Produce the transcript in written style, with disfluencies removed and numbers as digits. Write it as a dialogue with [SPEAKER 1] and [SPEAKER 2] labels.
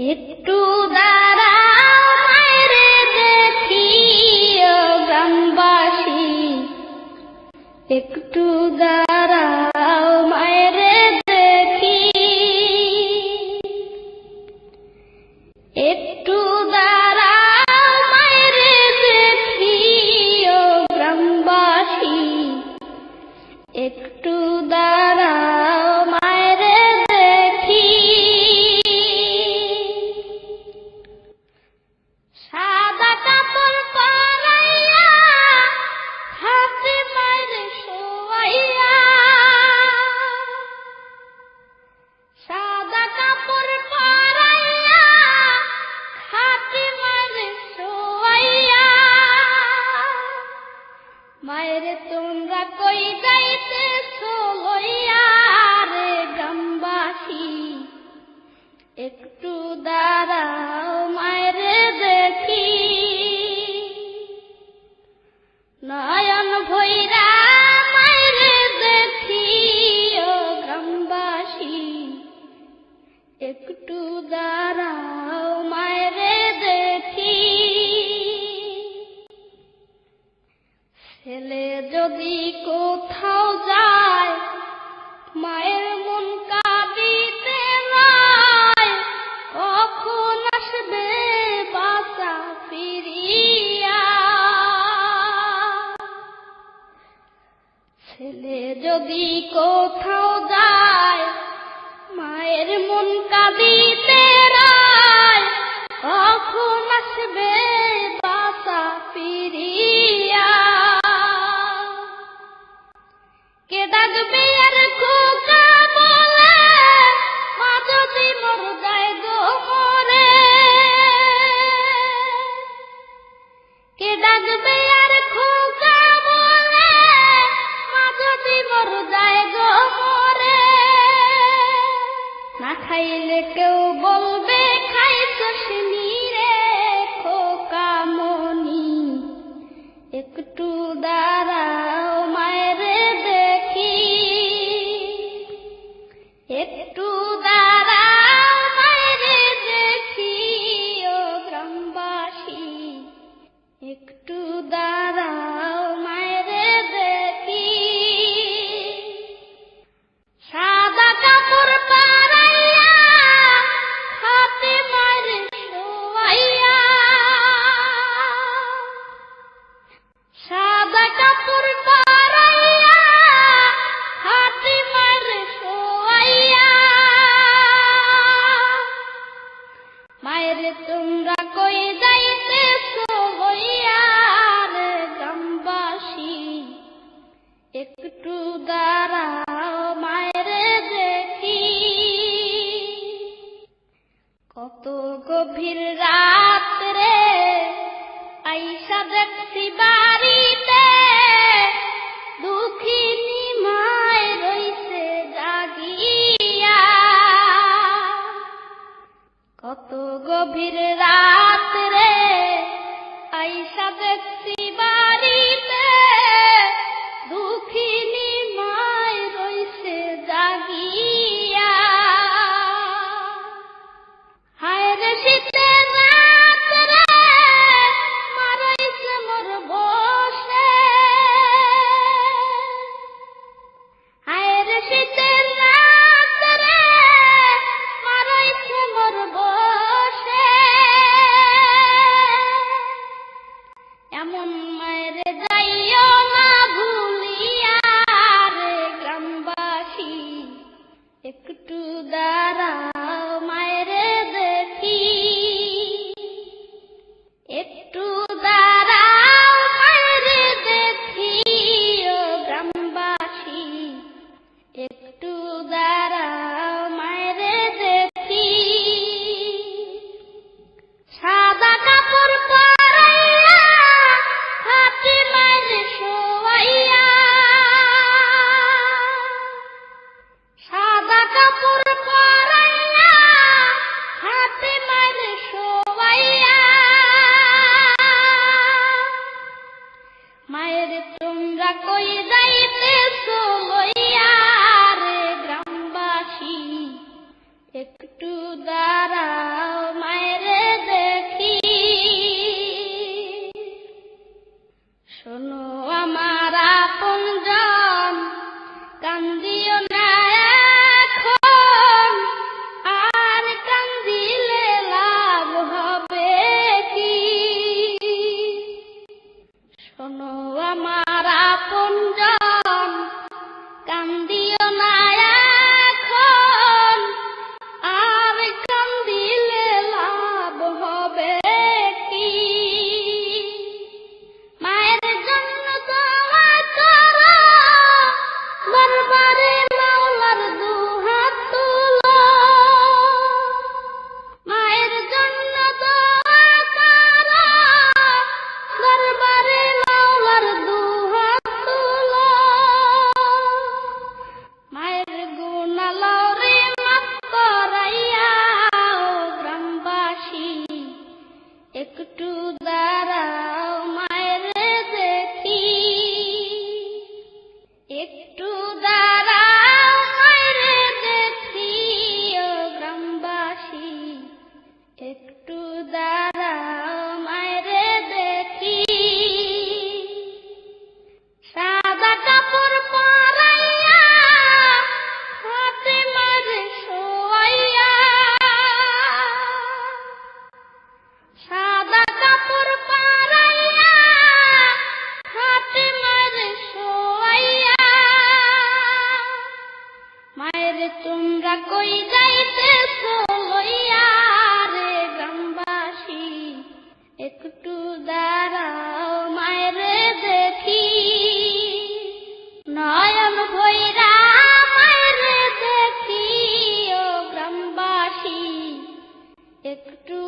[SPEAKER 1] একটু দাঁড়াও মায়েরে দেখি ও গ্রামবাসী, একটু দাঁড়াও মায়েরে দেখি, একটু দাঁড়াও মায়েরে দেখি ও গ্রামবাসী, একটু দাঁড়াও মায়েরে দেখি। সাদা কাপড় পরাইয়া হাতে মায়ের শোয়াইয়া, সাদা কাপড় পরাইয়া হাতে মায়ের শোয়াইয়া, মায়ের তোমরা কই যাইতেছো লইয়া রে গ্রামবাসী, একটু দাঁড়াও মায়েরে দেখি। নয়ন ভৈরা মায়েরে দেখি ও গ্রামবাসী, একটু দাঁড়াও মায়েরে দেখি। ছেলে যদি কোথাও যায় মায়ের মন কাঁদিতে নয়, কখন আসবে বাঁচা ফিরিয়া। ছেলে যদি কোথাও যায় মায়ের মন কাঁদিতে নয়, কখন আসবে বাঁচা ফিরিয়া। কে ডাকবে আর খোকা বলে মা যদি মর যায় গো মরে, কে ডাকবে আর খোকা বলে মা যদি মর যায় গো মরে। না খাইলে কেউ বলবে খাইছস নিরে খোকা মনি, একটু দাঁড়াও মায়েরে দেখি, একটু দাঁড়াও মায়েরে দেখি ও গ্রামবাসী, একটু দাঁড়াও মায়েরে দেখি। সাদা কাপড় পরাইয়া হাতে মায়ের শোয়াইয়া, সাদা কাপড় পরাইয়া হাতে মায়ের শোয়াইয়া, মায়ের তোমরা কই যাইতেছো হইয়া রে গ্রামবাসী, একটু দাঁড়াও মায়েরে দেখি। কত গভীর রাত রে আইসা দেখছি বাড়িতে, দুঃখিনী মায় রইছে জাগিয়া। কত গভীর রাত রে আইসা দেখছি বাড়িতে, দুঃখিনী মায় রইছে জাগিয়া। হায় রে শীতের রাত রে মা রইছে মোর বসে, হায় রে শীতের রাত রে মা রইছে মোর বসে। এমন গ্রামবাসী একটু দাঁড়াও মায়েরে দেখি সাদা কাপড় পরাইয়া ফাতেমার শোয়াইয়া সাদা কাপড় পরাইয়া ফাতেমার শোয়াইয়া মায়ের তোমরা কই যাইতেছো লইয়া রে গ্রামবাসী একটু দাঁড়াও মায়েরে দেখি নয়ন ভৈরা মায়েরে দেখি ও গ্রামবাসী একটু